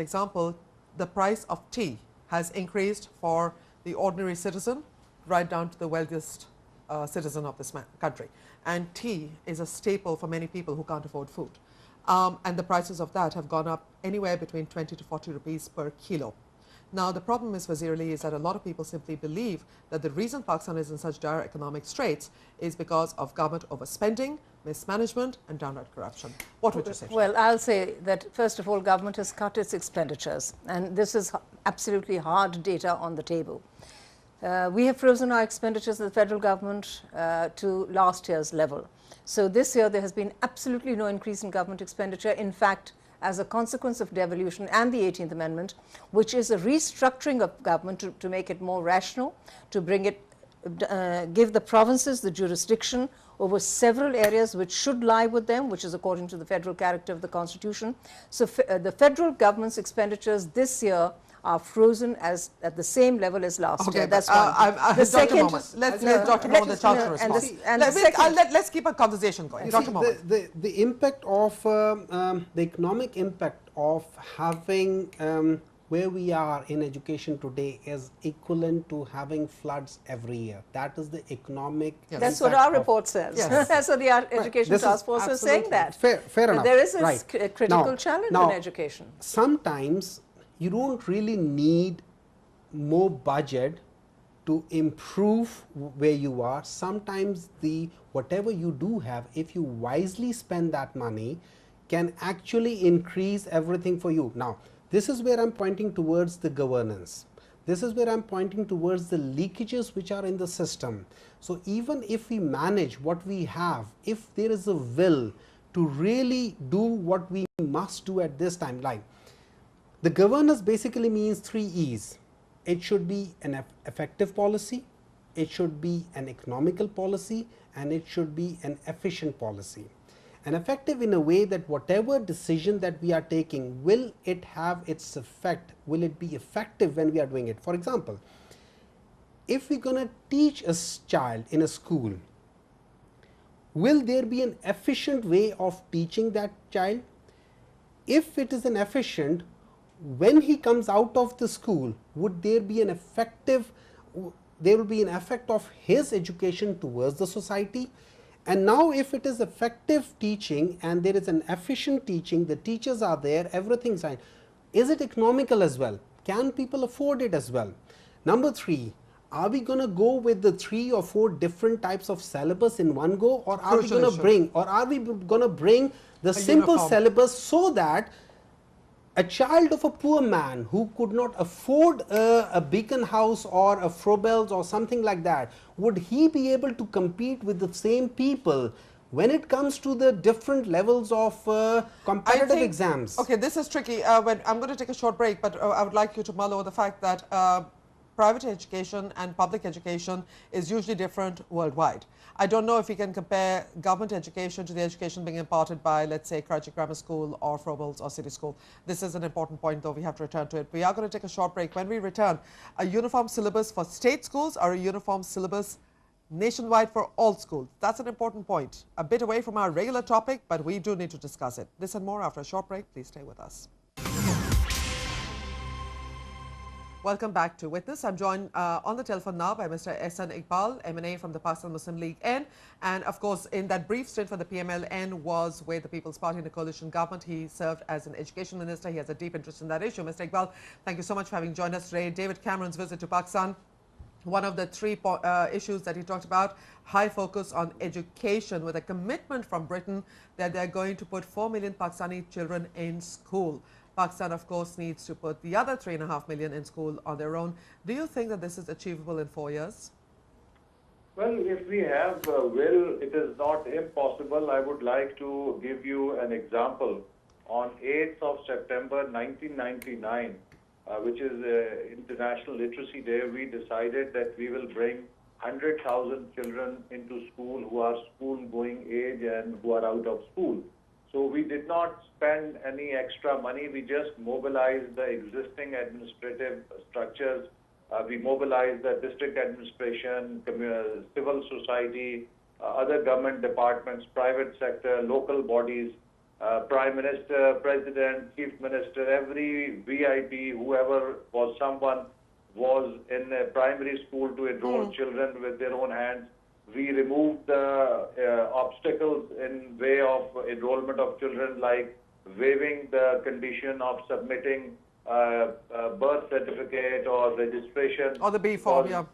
example, the price of tea has increased for the ordinary citizen right down to the wealthiest citizen of this country. And tea is a staple for many people who can't afford food. And the prices of that have gone up anywhere between 20 to 40 rupees per kilo. Now, the problem is, Wazir Ali, is that a lot of people simply believe that the reason Pakistan is in such dire economic straits is because of government overspending, mismanagement and downright corruption. What would you say? Well, I'll say that, first of all, government has cut its expenditures, and this is absolutely hard data on the table. We have frozen our expenditures of the federal government to last year's level. So this year there has been absolutely no increase in government expenditure. In fact, as a consequence of devolution and the 18th Amendment, which is a restructuring of government to make it more rational, to bring it, give the provinces the jurisdiction over several areas which should lie with them, which is according to the federal character of the Constitution. So the federal government's expenditures this year are frozen as at the same level as last year. That's one. The second, let's Dr. Mohmand the chance to respond. Let's keep a conversation going. Dr. Mohmand. The impact of the economic impact of having where we are in education today is equivalent to having floods every year. That is the economic. Yes. That's what our report says. Yes. That's what the Education Task Force is saying that. Fair enough. There is a critical challenge in education. Sometimes you don't really need more budget to improve where you are. Sometimes whatever you do have, if you wisely spend that money, can actually increase everything for you. Now, this is where I'm pointing towards the governance. This is where I'm pointing towards the leakages which are in the system. So even if we manage what we have, if there is a will to really do what we must do at this time, like the governance basically means 3 E's. It should be an effective policy, it should be an economical policy, and it should be an efficient policy. And effective in a way that whatever decision that we are taking, will it have its effect? Will it be effective when we are doing it? For example, if we're going to teach a child in a school, will there be an efficient way of teaching that child? If it is an efficient, when he comes out of the school, would there be an effective, there will be an effect of his education towards the society? And now if it is effective teaching and there is an efficient teaching, the teachers are there, everything's fine. Is it economical as well? Can people afford it as well? Number 3, are we going to go with the 3 or 4 different types of syllabus in one go, or are we going to bring the simple syllabus so that a child of a poor man who could not afford a Beacon House or a Frobels or something like that, would he be able to compete with the same people when it comes to the different levels of competitive exams? Okay, this is tricky. I'm going to take a short break, but I would like you to mull over the fact that private education and public education is usually different worldwide. I don't know if we can compare government education to the education being imparted by, let's say, Karachi Grammar School or Frobels or City School. This is an important point, though. We have to return to it. We are going to take a short break. When we return, a uniform syllabus for state schools or a uniform syllabus nationwide for all schools? That's an important point. A bit away from our regular topic, but we do need to discuss it. This and more after a short break. Please stay with us. Welcome back to Witness. I'm joined on the telephone now by Mr. Ehsan Iqbal, MNA from the Pakistan Muslim League N. And of course, in that brief stint for the PMLN was with the People's Party in the coalition government. He served as an education minister. He has a deep interest in that issue. Mr. Iqbal, thank you so much for having joined us today. David Cameron's visit to Pakistan, one of the 3 issues that he talked about, high focus on education with a commitment from Britain that they're going to put 4 million Pakistani children in school. Pakistan, of course, needs to put the other 3.5 million in school on their own. Do you think that this is achievable in 4 years? Well, if we have will, it is not impossible. I would like to give you an example. On 8th of September 1999, which is International Literacy Day, we decided that we will bring 100,000 children into school who are school-going age and who are out of school. So we did not spend any extra money. We just mobilized the existing administrative structures. We mobilized the district administration, civil society, other government departments, private sector, local bodies. Prime Minister, President, Chief Minister, every VIP, whoever was someone was in a primary school to enroll children with their own hands. We removed the obstacles in way of enrollment of children, like waiving the condition of submitting birth certificate or registration. Or the B form, yeah.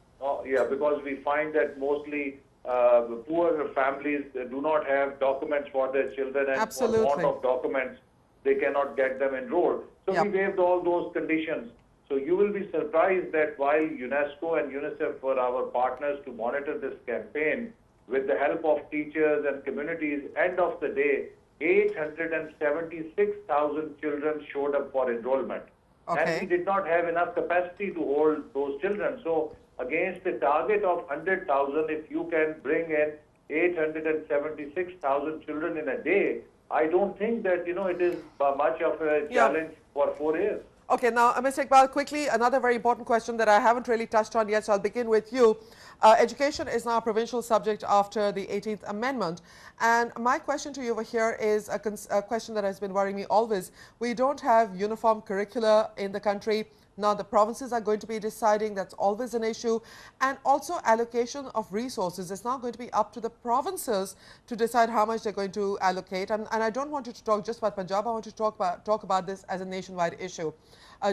Yeah, because we find that mostly poor families do not have documents for their children, and Absolutely. for want of documents, they cannot get them enrolled. So Yep. we waived all those conditions. So you will be surprised that while UNESCO and UNICEF were our partners to monitor this campaign, with the help of teachers and communities, end of the day, 876,000 children showed up for enrollment. Okay. And we did not have enough capacity to hold those children. So against a target of 100,000, if you can bring in 876,000 children in a day, I don't think that, it is much of a challenge for 4 years. Okay, now, Mr. Iqbal, quickly, another very important question that I haven't really touched on yet, so I'll begin with you. Education is now a provincial subject after the 18th Amendment. And my question to you over here is a question that has been worrying me always. We don't have uniform curricula in the country. Now, the provinces are going to be deciding. That's always an issue. And also allocation of resources. It's now going to be up to the provinces to decide how much they're going to allocate. And I don't want you to talk just about Punjab. I want you to talk about this as a nationwide issue.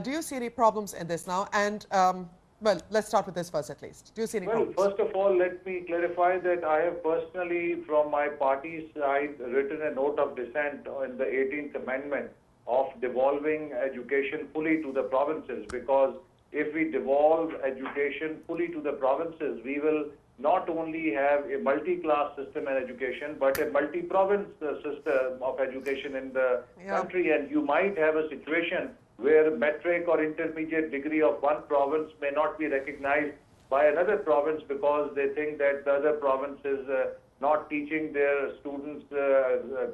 Do you see any problems in this now? And, well, let's start with this first at least. Do you see any problems? First of all, let me clarify that I have personally, from my party's side, written a note of dissent in the 18th Amendment of devolving education fully to the provinces, because if we devolve education fully to the provinces, we will not only have a multi-class system in education, but a multi-province system of education in the country. And you might have a situation where metric or intermediate degree of one province may not be recognized by another province because they think that the other province is not teaching their students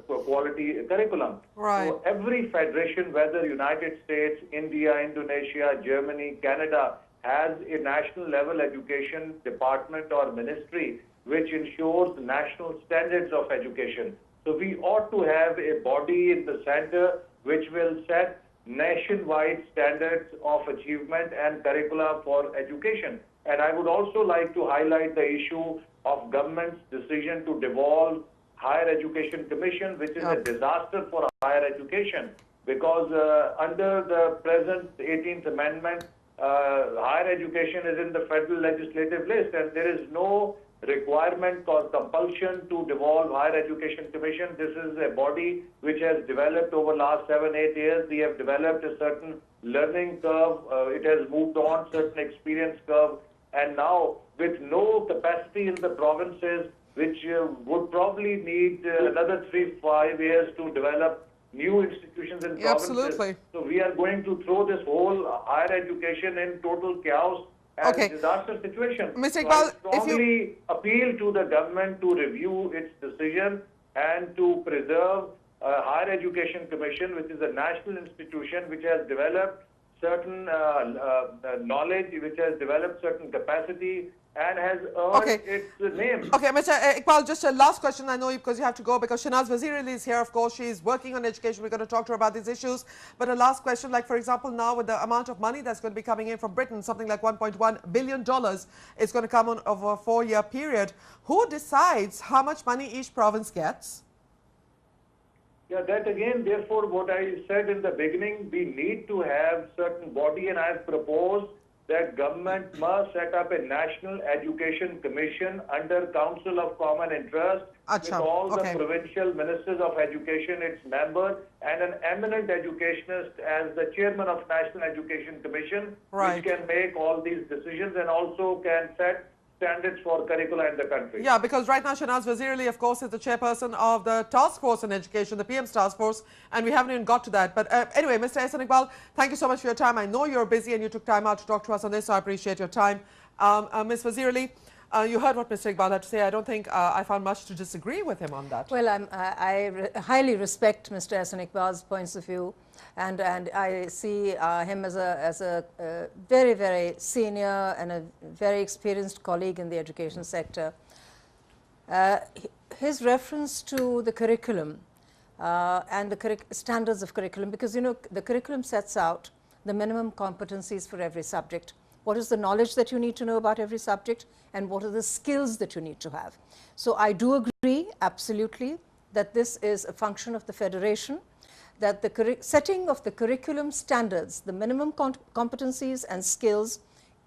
quality curriculum. Right. So every federation, whether United States, India, Indonesia, Germany, Canada, has a national level education department or ministry which ensures national standards of education. So we ought to have a body in the center which will set nationwide standards of achievement and curricula for education. And I would also like to highlight the issue of government's decision to devolve Higher Education Commission, which is a disaster for higher education, because under the present 18th Amendment, higher education is in the federal legislative list, and there is no requirement or compulsion to devolve Higher Education Commission. This is a body which has developed over last 7-8 years. We have developed a certain learning curve. It has moved on certain experience curve. And now, with no capacity in the provinces, which would probably need another 3-5 years to develop new institutions in provinces. Absolutely. So we are going to throw this whole higher education in total chaos and disaster situation. Mr. So Iqbal, I strongly appeal to the government to review its decision and to preserve Higher Education Commission, which is a national institution which has developed certain knowledge, which has developed certain capacity, and has earned its name. Okay, Mr. Iqbal, just a last question. I know you because you have to go, because Shahnaz Wazir is here. Of course, she's working on education. We're going to talk to her about these issues. But a last question, like, for example, now with the amount of money that's going to be coming in from Britain, something like $1.1 billion is going to come on over a 4-year period. Who decides how much money each province gets? Yeah, that again, therefore, what I said in the beginning, we need to have certain body, and I have proposed that government must set up a National Education Commission under Council of Common Interest with all the provincial ministers of education, its members, and an eminent educationist as the chairman of National Education Commission, which can make all these decisions and also can set standards for curricula in the country. Yeah, because right now Shahnaz Wazir, of course, is the chairperson of the task force on education, the PM's task force, and we haven't even got to that. But anyway, Mr. Ehsan Iqbal, thank you so much for your time. I know you're busy and you took time out to talk to us on this, so I appreciate your time. Ms. Wazir, you heard what Mr. Iqbal had to say. I don't think I found much to disagree with him on that. Well, I highly respect Mr. Ehsan Iqbal's points of view, and I see him as a very, very senior and a very experienced colleague in the education sector. His reference to the curriculum and the standards of curriculum, because you know the curriculum sets out the minimum competencies for every subject. What is the knowledge that you need to know about every subject, and what are the skills that you need to have? So I do agree absolutely that this is a function of the Federation, that the setting of the curriculum standards, the minimum competencies and skills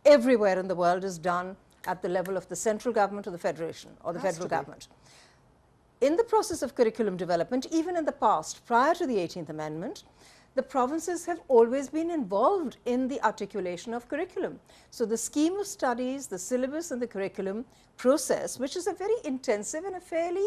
everywhere in the world is done at the level of the central government or the Federation or the federal government. In the process of curriculum development, even in the past, prior to the 18th Amendment, the provinces have always been involved in the articulation of curriculum. So the scheme of studies, the syllabus and the curriculum process, which is a very intensive and a fairly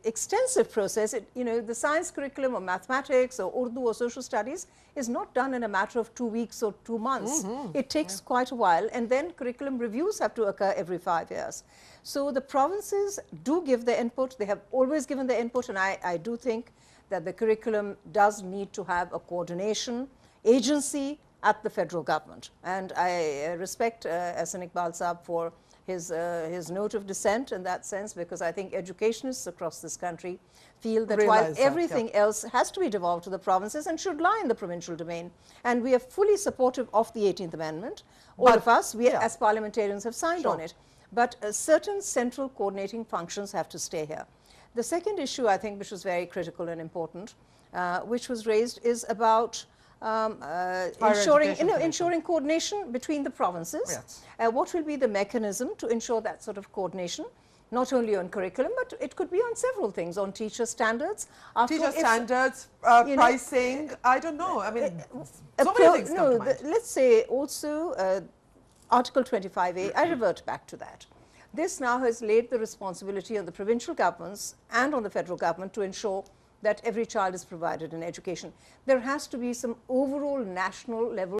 extensive process. You know, the science curriculum or mathematics or Urdu or social studies is not done in a matter of 2 weeks or 2 months. It takes quite a while, and then curriculum reviews have to occur every 5 years. So the provinces do give their input. They have always given their input, and I do think that the curriculum does need to have a coordination agency at the federal government. And I respect Ehsan Iqbal Saab for his note of dissent in that sense, because I think educationists across this country feel that while everything else has to be devolved to the provinces and should lie in the provincial domain, and we are fully supportive of the 18th Amendment, all of us, we as parliamentarians have signed on it, but certain central coordinating functions have to stay here. The second issue, I think, which was very critical and important, which was raised, is about ensuring coordination between the provinces. What will be the mechanism to ensure that sort of coordination, not only on curriculum, but it could be on several things, on teacher standards. Teacher standards, pricing, I don't know. I mean, so many things come to mind. Let's say also Article 25A, I revert back to that. This now has laid the responsibility on the provincial governments and on the federal government to ensure that every child is provided an education. There has to be some overall national level